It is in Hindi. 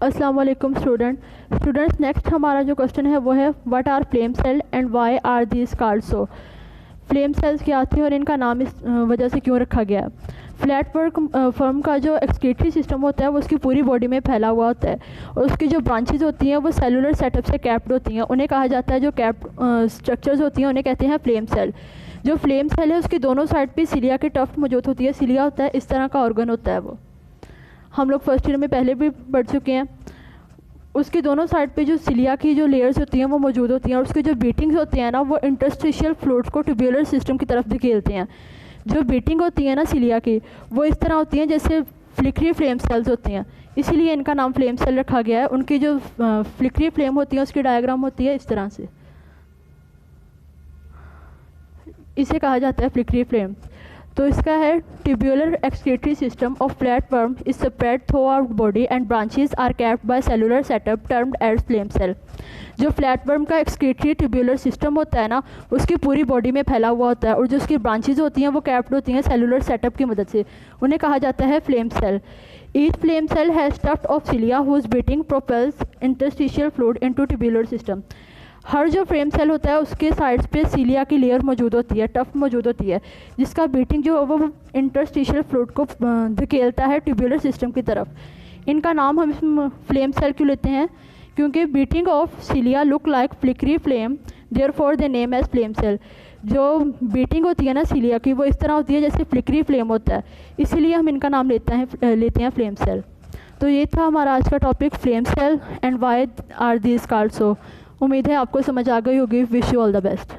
अस्सलाम वालेकुम स्टूडेंट्स नेक्स्ट हमारा जो क्वेश्चन है वो है what are flame cell and why are these called so. Flame cells क्या आती हैं और इनका नाम इस वजह से क्यों रखा गया है। फ्लैट फर्म का जो एक्सक्रीटरी सिस्टम होता है वो उसकी पूरी बॉडी में फैला हुआ होता है और उसकी जो ब्रांचेज होती हैं वो सेलुलर सेटअप से कैप्ड होती हैं। उन्हें कहा जाता है जो कैप्ड स्ट्रक्चर्स होती हैं उन्हें कहते हैं फ्लेम सेल। जो फ्लेम सेल है उसकी दोनों साइड पे सिलिया की टफ्ट मौजूद होती है। सिलिया होता है इस तरह का ऑर्गन होता है, वो हम लोग फर्स्ट ईयर में पहले भी पढ़ चुके हैं। उसकी दोनों साइड पे जो सिलिया की जो लेयर्स होती हैं वो मौजूद होती हैं और उसकी जो बीटिंग्स होती हैं ना वो इंटरस्टिशियल फ्लूइड्स को ट्यूब्यूलर सिस्टम की तरफ धकेलते हैं। जो बीटिंग होती है ना सिलिया की वो इस तरह होती हैं जैसे फ्लिकरी फ्लेम सेल्स होती हैं, इसीलिए इनका नाम फ्लेम सेल रखा गया है। उनकी जो फ्लिकरी फ्लेम होती है उसकी डायग्राम होती है इस तरह से, इसे कहा जाता है फ्लिकरी फ्लेम। तो इसका है tubular excretory system of flatworm is spread throughout body and branches are capped by cellular setup termed as flame cell. जो फ्लैट वर्म का एक्सक्रीटरी ट्यूब्यूलर सिस्टम होता है ना उसकी पूरी बॉडी में फैला हुआ होता है और जो उसकी ब्रांचेज होती हैं वो कैप्ड होती हैं सेलुलर सेटअप की मदद से, उन्हें कहा जाता है flame cell. Each flame cell has tuft of cilia whose beating propels interstitial fluid into tubular system. हर जो फ्लेम सेल होता है उसके साइड्स पे सिलिया की लेयर मौजूद होती है, टफ्ट मौजूद होती है, जिसका बीटिंग जो वो इंटरस्टिशियल फ्लूइड को धकेलता है ट्यूब्यूलर सिस्टम की तरफ। इनका नाम हम फ्लेम सेल क्यों लेते हैं, क्योंकि beating of cilia look like flickery flame, therefore the name as flame cell. जो बीटिंग होती है ना सिलिया की वो इस तरह होती है जैसे फ्लिकरी फ्लेम होता है, इसीलिए हम इनका नाम लेते हैं फ्लेम सेल। तो ये था हमारा आज का topic flame cell and why are these called so. उम्मीद है आपको समझ आ गई होगी। Wish you all the best.